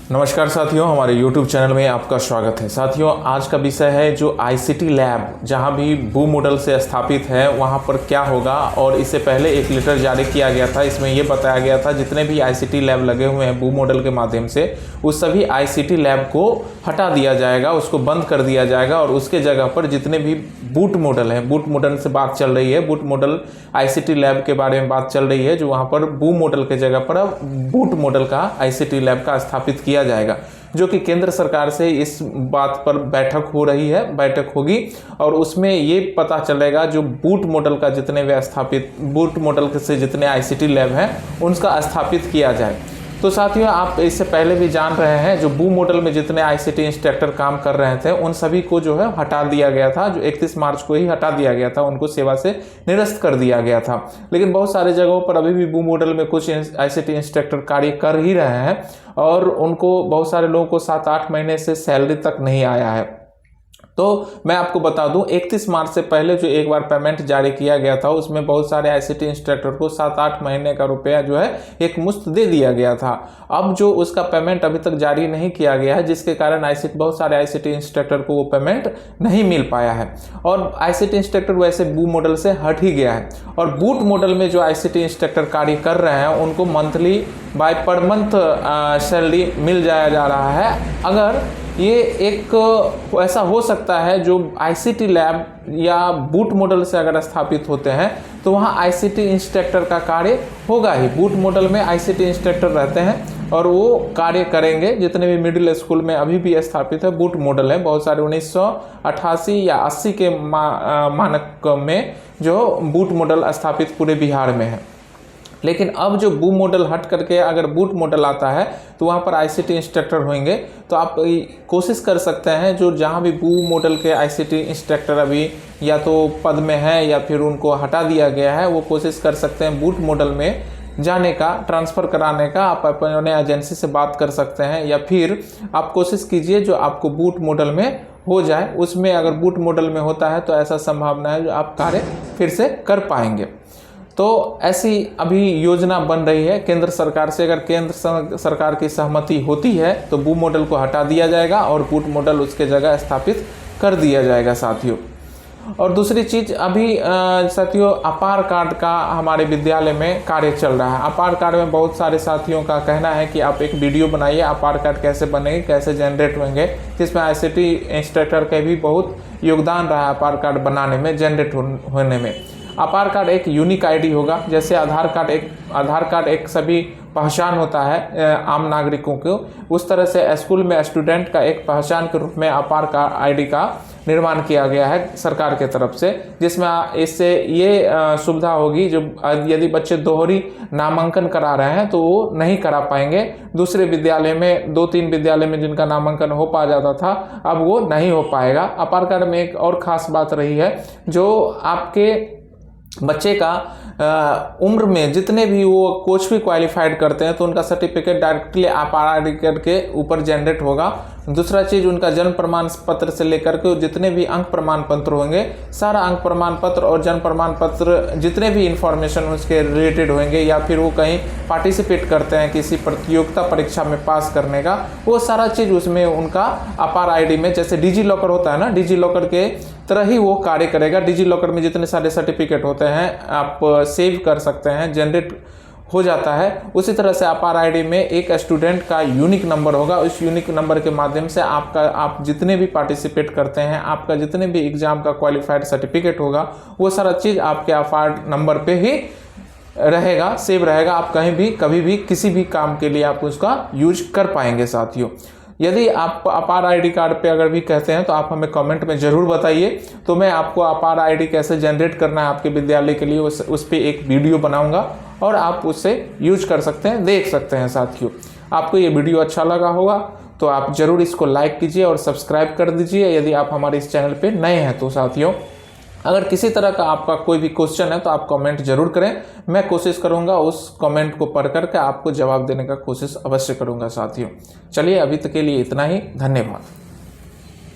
नमस्कार साथियों, हमारे YouTube चैनल में आपका स्वागत है। साथियों, आज का विषय है जो ICT लैब जहां भी बू मॉडल से स्थापित है वहां पर क्या होगा। और इससे पहले एक लेटर जारी किया गया था, इसमें यह बताया गया था जितने भी ICT लैब लगे हुए हैं बू मॉडल के माध्यम से उस सभी ICT लैब को हटा दिया जाएगा, उसको बंद कर दिया जाएगा और उसके जगह पर जितने भी बूट मॉडल है, बूट मॉडल से बात चल रही है, बूट मॉडल ICT लैब के बारे में बात चल रही है, जो वहाँ पर बू मॉडल के जगह पर अब बूट मॉडल का ICT लैब का स्थापित किया जाएगा, जो कि केंद्र सरकार से इस बात पर बैठक होगी और उसमें ये पता चलेगा जो बूट मॉडल का जितने भी स्थापित बूट मॉडल से जितने ICT लैब हैं उनका स्थापित किया जाए। तो साथियों, आप इससे पहले भी जान रहे हैं जो बू मॉडल में जितने ICT इंस्ट्रक्टर काम कर रहे थे उन सभी को जो है हटा दिया गया था, जो 31 मार्च को ही हटा दिया गया था, उनको सेवा से निरस्त कर दिया गया था। लेकिन बहुत सारे जगहों पर अभी भी बू मॉडल में कुछ ICT इंस्ट्रक्टर कार्य कर ही रहे हैं और उनको बहुत सारे लोगों को 7-8 महीने से सैलरी तक नहीं आया है। तो मैं आपको बता दूं, 31 मार्च से पहले जो एक बार पेमेंट जारी किया गया था उसमें बहुत सारे ICT इंस्ट्रक्टर को 7-8 महीने का रुपया जो है एक मुश्त दे दिया गया था। अब जो उसका पेमेंट अभी तक जारी नहीं किया गया है, जिसके कारण बहुत सारे ICT इंस्ट्रक्टर को वो पेमेंट नहीं मिल पाया है और ICT इंस्ट्रक्टर वैसे बू मॉडल से हट ही गया है। और बूट मॉडल में जो ICT इंस्ट्रक्टर कार्य कर रहे हैं उनको मंथली पर मंथ सैलरी मिल जाया जा रहा है। अगर ये एक ऐसा हो सकता है जो ICT लैब या बूट मॉडल से अगर स्थापित होते हैं तो वहाँ ICT इंस्ट्रक्टर का कार्य होगा ही। बूट मॉडल में ICT इंस्ट्रक्टर रहते हैं और वो कार्य करेंगे। जितने भी मिडिल स्कूल में अभी भी स्थापित है बूट मॉडल है, बहुत सारे 1988 या 80 के मानक में जो बूट मॉडल स्थापित पूरे बिहार में है। लेकिन अब जो बू मॉडल हट करके अगर बूट मॉडल आता है तो वहाँ पर ICT इंस्ट्रक्टर होंगे। तो आप कोशिश कर सकते हैं जो जहाँ भी बू मॉडल के ICT इंस्ट्रक्टर अभी या तो पद में है या फिर उनको हटा दिया गया है, वो कोशिश कर सकते हैं बूट मॉडल में जाने का, ट्रांसफ़र कराने का। आप अपने एजेंसी से बात कर सकते हैं या फिर आप कोशिश कीजिए जो आपको बूट मॉडल में हो जाए। उसमें अगर बूट मॉडल में होता है तो ऐसा संभावना है जो आप कार्य फिर से कर पाएंगे। तो ऐसी अभी योजना बन रही है केंद्र सरकार से। अगर केंद्र सरकार की सहमति होती है तो बू मॉडल को हटा दिया जाएगा और बूट मॉडल उसके जगह स्थापित कर दिया जाएगा साथियों। और दूसरी चीज़, अभी साथियों अपार कार्ड का हमारे विद्यालय में कार्य चल रहा है। अपार कार्ड में बहुत सारे साथियों का कहना है कि आप एक वीडियो बनाइए, अपार कार्ड कैसे बनेंगे, कैसे जनरेट होंगे, जिसमें ICT इंस्ट्रक्टर का भी बहुत योगदान रहा है अपार कार्ड बनाने में, जनरेट होने में। अपार कार्ड एक यूनिक ID होगा, जैसे आधार कार्ड एक सभी पहचान होता है आम नागरिकों को, उस तरह से स्कूल में स्टूडेंट का एक पहचान के रूप में अपार कार्ड ID का निर्माण किया गया है सरकार के तरफ से, जिसमें इससे ये सुविधा होगी जो यदि बच्चे दोहरी नामांकन करा रहे हैं तो वो नहीं करा पाएंगे। दूसरे विद्यालय में 2-3 विद्यालय में जिनका नामांकन हो पा जाता था अब वो नहीं हो पाएगा। अपार कार्ड में एक और ख़ास बात रही है, जो आपके बच्चे का उम्र में जितने भी वो कोच भी क्वालिफाइड करते हैं तो उनका सर्टिफिकेट डायरेक्टली अपार ID कार्ड के ऊपर जनरेट होगा। दूसरा चीज़, उनका जन्म प्रमाण पत्र से लेकर के जितने भी अंक प्रमाण पत्र होंगे, सारा अंक प्रमाण पत्र और जन्म प्रमाण पत्र जितने भी इंफॉर्मेशन उसके रिलेटेड होंगे या फिर वो कहीं पार्टिसिपेट करते हैं किसी प्रतियोगिता परीक्षा में पास करने का, वो सारा चीज़ उसमें उनका अपार ID में, जैसे डिजी लॉकर होता है ना, डिजी लॉकर के तरह ही वो कार्य करेगा। डिजी लॉकर में जितने सारे सर्टिफिकेट होते हैं आप सेव कर सकते हैं, जनरेट हो जाता है। उसी तरह से अपार ID में एक स्टूडेंट का यूनिक नंबर होगा। उस यूनिक नंबर के माध्यम से आप जितने भी पार्टिसिपेट करते हैं, आपका जितने भी एग्जाम का क्वालिफाइड सर्टिफिकेट होगा, वो सारा चीज़ आपके अपार नंबर पे ही रहेगा, सेव रहेगा। आप कहीं भी कभी भी किसी भी काम के लिए आप उसका यूज कर पाएंगे साथियों। यदि आप अपार ID कार्ड पे अगर भी कहते हैं तो आप हमें कमेंट में ज़रूर बताइए, तो मैं आपको अपार ID कैसे जनरेट करना है आपके विद्यालय के लिए उस पर एक वीडियो बनाऊंगा और आप उससे यूज कर सकते हैं, देख सकते हैं साथियों। आपको ये वीडियो अच्छा लगा होगा तो आप ज़रूर इसको लाइक कीजिए और सब्सक्राइब कर दीजिए यदि आप हमारे इस चैनल पे नए हैं तो साथियों। अगर किसी तरह का आपका कोई भी क्वेश्चन है तो आप कमेंट जरूर करें, मैं कोशिश करूंगा उस कमेंट को पढ़ करके आपको जवाब देने का कोशिश अवश्य करूंगा साथियों। चलिए, अभी तक के लिए इतना ही, धन्यवाद।